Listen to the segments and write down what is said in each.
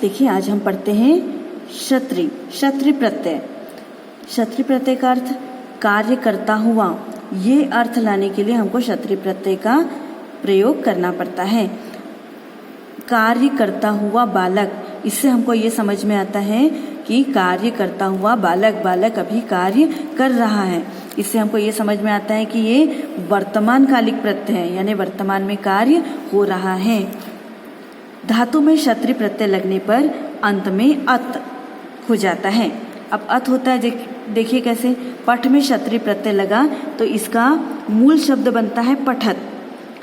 देखिए आज हम पढ़ते हैं क्षत्रि क्षत्रि प्रत्यय। क्षत्रि प्रत्यय का अर्थ कार्य करता हुआ। ये अर्थ लाने के लिए हमको क्षत्रि प्रत्यय का प्रयोग करना पड़ता है। कार्य करता हुआ बालक, इससे हमको ये समझ में आता है कि कार्य करता हुआ बालक, बालक अभी कार्य कर रहा है। इससे हमको ये समझ में आता है कि ये वर्तमान कालिक प्रत्यय है, यानी वर्तमान में कार्य हो रहा है। धातु में क्षत्रि प्रत्यय लगने पर अंत में अत हो जाता है। अब अत होता है, देखिए कैसे, पठ में क्षत्रि प्रत्यय लगा तो इसका मूल शब्द बनता है पठत।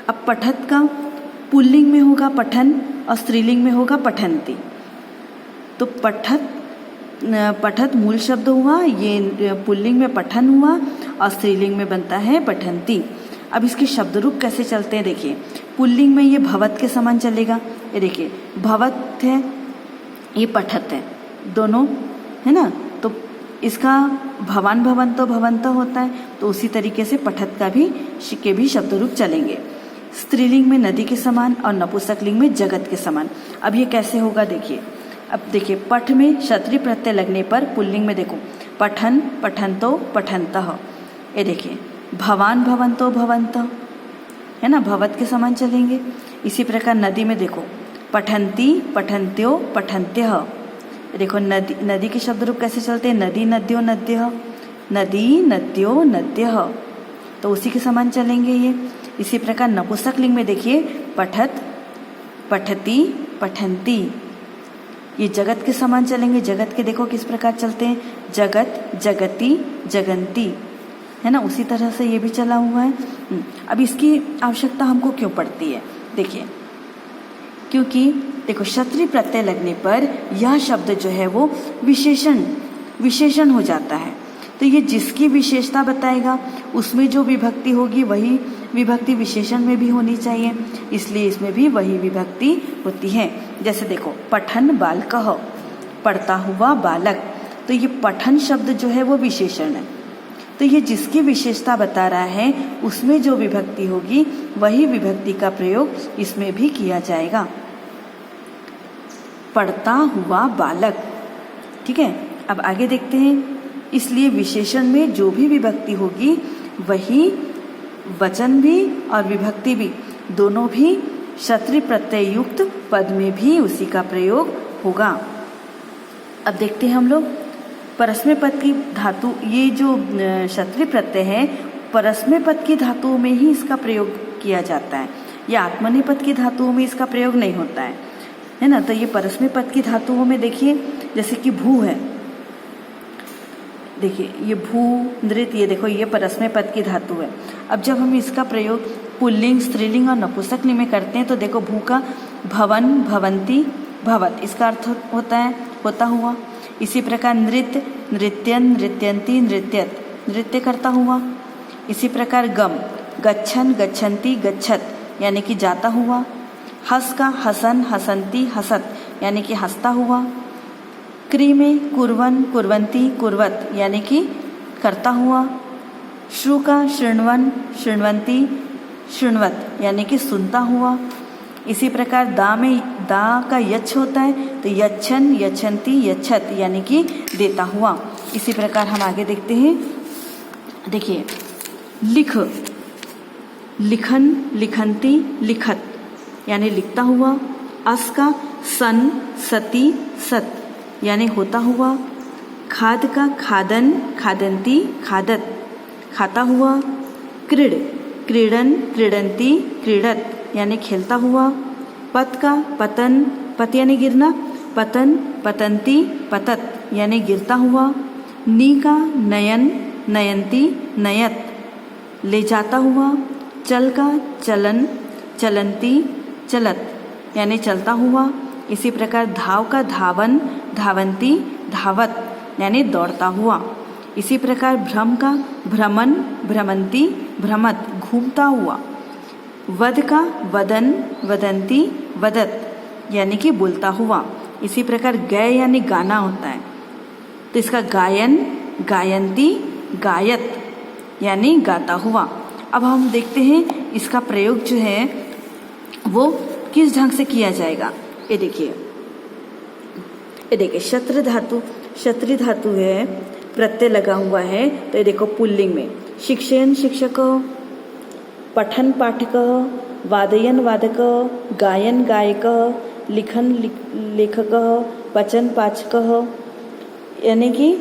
अब पठत का पुल्लिंग में होगा पठन और स्त्रीलिंग में होगा पठंती। तो पठत मूल शब्द हुआ, ये पुल्लिंग में पठन हुआ और स्त्रीलिंग में बनता है पठंती। अब इसके शब्द रूप कैसे चलते हैं देखिए। पुल्लिंग में ये भवत के समान चलेगा। ये देखिए भवत है, ये पठत है, दोनों है ना। तो इसका भवान भवंतो भवंत होता है, तो उसी तरीके से पठत का भी शब्द रूप चलेंगे। स्त्रीलिंग में नदी के समान और नपुंसकलिंग में जगत के समान। अब ये कैसे होगा देखिए। अब देखिए पठ में क्षत्रि प्रत्यय लगने पर पुल्लिंग में देखो पठन पठंतो पठंतः। ये देखिए भवान भवंतो भवंत है ना, भवत के समान चलेंगे। इसी प्रकार नदी में देखो पठंती पठंत्यो पठंत्यः। देखो नदी के शब्द रूप कैसे चलते हैं, नदी नद्यो नद्यः, नदी नद्यो नद्यः, तो उसी के समान चलेंगे ये। इसी प्रकार नपुंसकलिंग में देखिए पठत पठती पठंती, ये जगत के समान चलेंगे। जगत के देखो किस प्रकार चलते हैं, जगत जगति जगंती, है ना, उसी तरह से ये भी चला हुआ है। अब इसकी आवश्यकता हमको क्यों पड़ती है देखिए, क्योंकि देखो क्षत्रि प्रत्यय लगने पर यह शब्द जो है वो विशेषण हो जाता है। तो ये जिसकी विशेषता बताएगा उसमें जो विभक्ति होगी वही विभक्ति विशेषण में भी होनी चाहिए, इसलिए इसमें भी वही विभक्ति होती है। जैसे देखो पठन बालकः, पढ़ता हुआ बालक, तो ये पठन शब्द जो है वो विशेषण है। तो ये जिसकी विशेषता बता रहा है उसमें जो विभक्ति होगी वही विभक्ति का प्रयोग इसमें भी किया जाएगा। पढ़ता हुआ बालक, ठीक है। अब आगे देखते हैं। इसलिए विशेषण में जो भी विभक्ति होगी वही वचन भी और विभक्ति भी दोनों भी क्षत्रि प्रत्यय युक्त पद में भी उसी का प्रयोग होगा। अब देखते हैं हम लोग परस्मै पद की धातु, ये जो क्षत्रि प्रत्यय है परस्मै पद की धातुओं में ही इसका प्रयोग किया जाता है, या आत्मनेपद की धातुओं में इसका प्रयोग नहीं होता है ना। तो ये परस्मै पद की धातुओं में देखिए जैसे कि भू है, देखिए ये भू नृत्य, ये देखो ये परस्मै पद की धातु है। अब जब हम इसका प्रयोग पुल्लिंग स्त्रीलिंग और नपुंसकलिंग में करते हैं तो देखो भू का भवन भवंती भवत, इसका अर्थ होता है होता हुआ। इसी प्रकार नृत्य नृत्यन नृत्यंती नृत्यत, नृत्य करता हुआ। इसी प्रकार गम गच्छन गच्छन्ति गच्छत, यानी कि जाता हुआ। हस का हसन हसंती हसत, यानी कि हंसता हुआ। क्री में कुर्वन कुर्वंती कुर्वत, यानी कि करता हुआ। श्रु का शृण्वन शृण्वंती शृण्वत, यानी कि सुनता हुआ। इसी प्रकार दा में दा का यच्छ होता है, तो यच्छन यच्छन्ति यच्छत, यानी कि देता हुआ। इसी प्रकार हम आगे देखते हैं। देखिए लिख लिखन लिखंती लिखत, यानी लिखता हुआ। अस का सन सती सत, यानी होता हुआ। खाद का खादन खादंती खादत, खाता हुआ। क्रीड क्रीडन क्रीडंती क्रीडत, यानी खेलता हुआ। पत का पतन पत, यानी गिरना, पतन पतंती पतत, यानी गिरता हुआ। नी का नयन नयंती नयत, ले जाता हुआ। चल का चलन चलंती चलत, यानी चलता हुआ। इसी प्रकार धाव का धावन धावंती धावत, यानी दौड़ता हुआ। इसी प्रकार भ्रम का भ्रमन भ्रमंती भ्रमत, घूमता हुआ। वद का वदन वदंती वदत, यानी कि बोलता हुआ। इसी प्रकार गय यानी गाना होता है, तो इसका गायन गायंती गायत, यानी गाता हुआ। अब हम देखते हैं इसका प्रयोग जो है वो किस ढंग से किया जाएगा। ये देखिए ये देखिए क्षत्री धातु है, प्रत्यय लगा हुआ है, तो ये देखो पुल्लिंग में शिक्षयन शिक्षक, पठन पाठक, वादयन वादक, गायन गायक, लिखन लेखक, पचन पाचक, यानी कि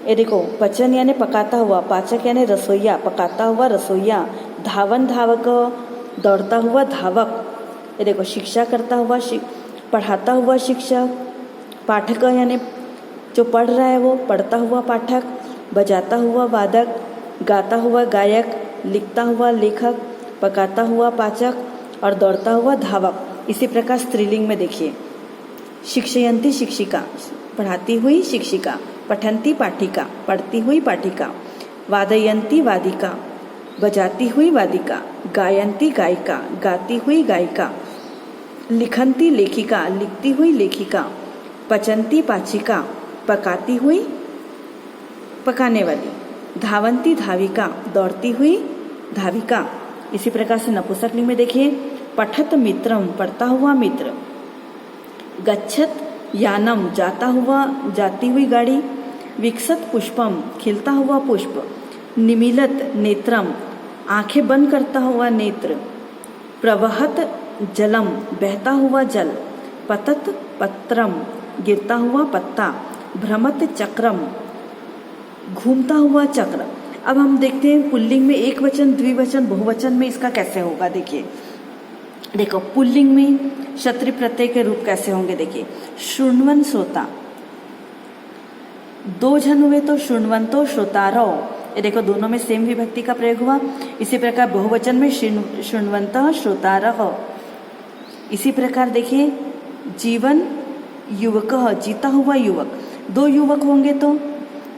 ये देखो पचन यानी पकाता हुआ, पाचक यानी रसोईया, पकाता हुआ रसोईया, धावन धावक, दौड़ता हुआ धावक, ये देखो शिक्षा करता हुआ पढ़ाता हुआ शिक्षक, पाठक यानी जो पढ़ रहा है वो पढ़ता हुआ पाठक, बजाता हुआ वादक, गाता हुआ गायक, लिखता हुआ लेखक, पकाता हुआ पाचक और दौड़ता हुआ धावक। इसी प्रकार स्त्रीलिंग में देखिए शिक्षयंती शिक्षिका, पढ़ाती हुई शिक्षिका, पठंती पाठिका, पढ़ती हुई पाठिका, वादयंती वादिका, बजाती हुई वादिका, गायंती गायिका, गाती हुई गायिका, लिखंती लेखिका, लिखती हुई लेखिका, पचंती पाचिका, पकाती हुई पकाने वाली, धावंती धाविका, दौड़ती हुई धाविका। इसी प्रकार से नपुंसकलिंग में देखिए पठत मित्रम, पढ़ता हुआ मित्र, गच्छत यानम, जाता हुआ जाती हुई गाड़ी, विकसत पुष्पम, खिलता हुआ पुष्प, निमीलत नेत्रम, आंखें बंद करता हुआ नेत्र, प्रवहत जलम, बहता हुआ जल, पतत पत्रम, गिरता हुआ पत्ता, भ्रमत चक्रम, घूमता हुआ चक्र। अब हम देखते हैं पुल्लिंग में एक वचन, द्विवचन, बहुवचन में इसका कैसे होगा। देखिए देखो पुल्लिंग में क्षत्री प्रत्यय के रूप कैसे होंगे। देखिए शृण्वन श्रोता, दो जन हुए तो शृण्वंतो श्रोतारो, ये देखो दोनों में सेम विभक्ति का प्रयोग हुआ। इसी प्रकार बहुवचन में शृण्वन्तः श्रोतारः। इसी प्रकार देखिए जीवन युवकः, जीता हुआ युवक, दो युवक होंगे तो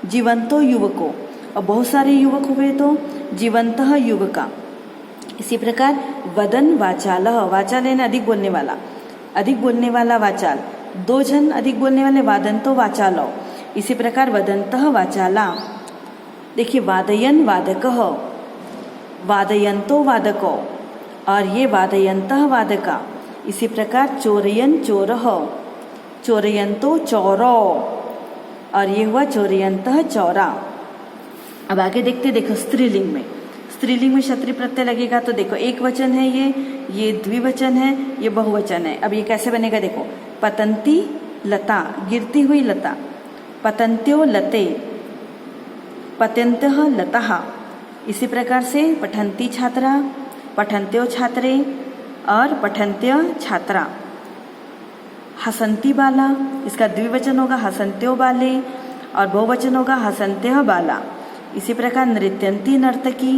जीवंतो युवको, और बहुत सारे युवक हुए तो जीवंतः युवका। इसी प्रकार वदन वाचालः, वाचाल यानी अधिक बोलने वाला वाचाल, दो जन अधिक बोलने वाले वादंतो वाचालो। इसी प्रकार वदंतः वाचाला। देखिए वादयन वादकः, वादयंतो वादको, और ये वादयंतः वादका। इसी प्रकार चोरयन चोरः, चोरयंतो चौरो, और ये हुआ चोरयंतः चौरा। अब आगे देखते, देखो स्त्रीलिंग में क्षत्री प्रत्यय लगेगा तो देखो एक वचन है, ये द्विवचन है, ये बहुवचन है। अब ये कैसे बनेगा देखो पतंती लता, गिरती हुई लता, पतंत्यो लते, पतंत्यः लतः। इसी प्रकार से पठंती छात्रा, पठंत्यो छात्रे और पठंत्य छात्रा। हसंती बाला, इसका द्विवचन होगा हसंत्यो बाले और बहुवचन होगा हसंत्यः बाला। इसी प्रकार नृत्यंती नर्तकी,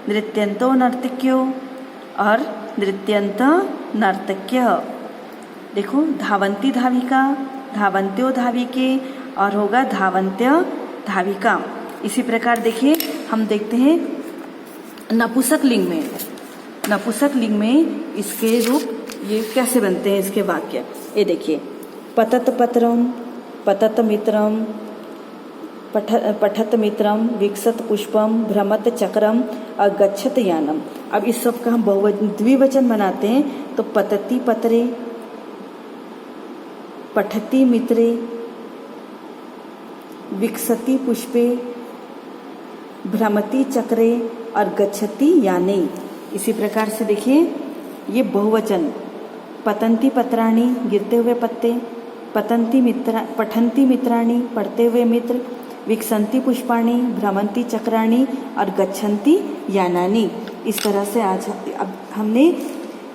नृत्यंतो नर्तक्यो और नृत्यंत नर्तक्य। देखो धावंती धाविका, धावंत्यो धाविके और होगा धावंत्य धाविका। इसी प्रकार देखिए हम देखते हैं नपुंसक लिंग में इसके रूप ये कैसे बनते हैं इसके वाक्य। ये देखिए पतत पत्रम, पतत मित्रम, पठत मित्रम, विकसत पुष्पम, भ्रमत चक्रम और गच्छत यानम। अब इस सब का हम द्विवचन बनाते हैं तो पतति पत्रे, पठति मित्रे, विकसति पुष्पे, भ्रमति चक्रे और गच्छति याने। इसी प्रकार से देखिए ये बहुवचन पतंती पत्राणी, गिरते हुए पत्ते, पठंती मित्राणी, पढ़ते हुए मित्र, विकसंती पुष्पाणी, भ्रमंती चक्राणी और गच्छन्ति यानानी। इस तरह से आज अब हमने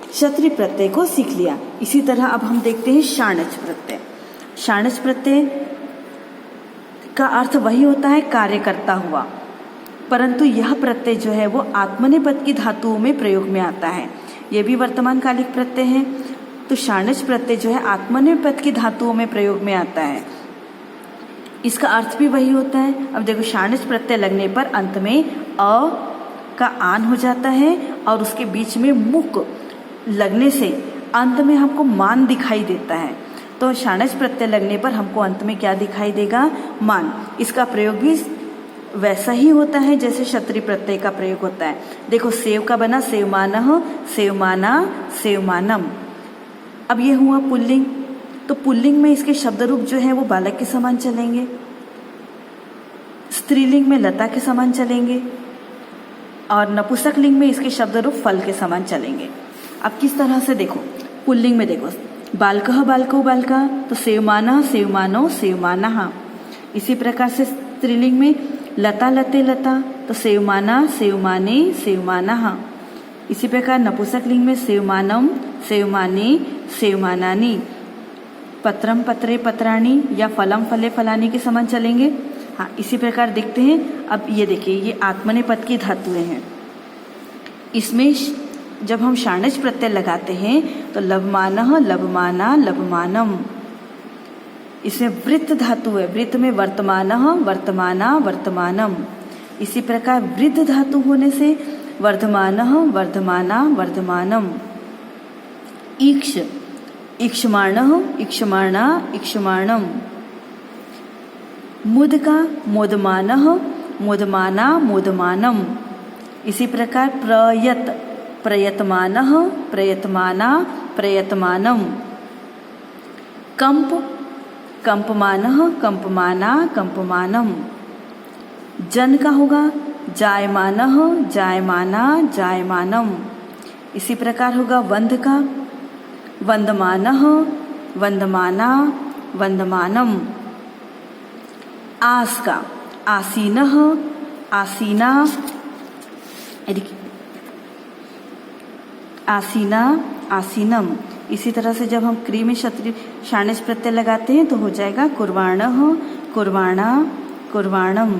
क्षत्री प्रत्यय को सीख लिया। इसी तरह अब हम देखते हैं षाण्च प्रत्यय। षाण्च प्रत्यय का अर्थ वही होता है कार्य करता हुआ, परंतु यह प्रत्यय जो है वो आत्मनेपद की धातुओं में प्रयोग में आता है। ये भी वर्तमान कालिक प्रत्यय है। तो षाण्च प्रत्यय जो है आत्मनेपद की धातुओं में प्रयोग में आता है। इसका अर्थ भी वही होता है। अब देखो षाण्च प्रत्यय लगने पर अंत में अ का आन हो जाता है और उसके बीच में मुक लगने से अंत में हमको मान दिखाई देता है। तो षाण्च प्रत्यय लगने पर हमको अंत में क्या दिखाई देगा? मान। इसका प्रयोग भी वैसा ही होता है जैसे क्षत्री प्रत्यय का प्रयोग होता है। देखो सेव का बना सेवमानः, सेवमाना, सेवमानम। अब ये हुआ पुल्लिंग। तो पुल्लिंग में इसके शब्द रूप जो है वो बालक के समान चलेंगे, स्त्रीलिंग में लता के समान चलेंगे और नपुंसक लिंग में इसके शब्द रूप फल के समान चलेंगे। अब किस तरह से देखो, पुल्लिंग में देखो बालकः बालकौ बालका, तो सेवमानः सेवमानौ सेवमानः। इसी प्रकार से स्त्रीलिंग में लता लते लता, तो सेवमाना सेवमाने सेवमानः। इसी प्रकार नपुंसक लिंग में सेवमानम सेवमाने सेवमानानि। पत्रम पत्रे पत्राणि या फलम फले फलानि के समान चलेंगे। हाँ, इसी प्रकार देखते हैं। अब ये देखिए, ये आत्मनेपद की धातुएं हैं। इसमें जब हम षाण्ज प्रत्यय लगाते हैं तो लभमानः लभमाना लभमानम। इसमें वृत्त धातु है, वृत्त में वर्तमानः वर्तमाना वर्तमानम। इसी प्रकार वृद्ध धातु होने से वर्धमानः वर्धमाना वर्धमानम। ईक्ष ईक्षमाणः ईक्षमाणा ईक्षमाणम। मुद का मोदमानः मोदमाना मोदमानम। इसी प्रकार प्रयत प्रयतमानः प्रयतमाना प्रयतमानम। कंप कंपमानः कंपमाना कंपमानम। जन का होगा जायमानः जायमाना जायमानम। इसी प्रकार होगा वंद का वंदमानः वंदमाना वंदमानम। आस का आसीनः आसीना आसीना आसीनम। इसी तरह से जब हम क्री में षाण्ज प्रत्यय लगाते हैं तो हो जाएगा कुर्वाणः कुर्वाणा कुर्वाणम।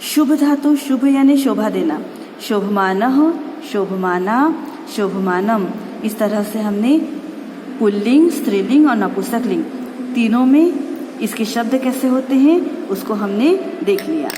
शुभ धातु शुभ यानी शोभा देना, शोभमानः शोभमाना शोभमानम। इस तरह से हमने पुल्लिंग स्त्रीलिंग और नपुंसक लिंग तीनों में इसके शब्द कैसे होते हैं उसको हमने देख लिया।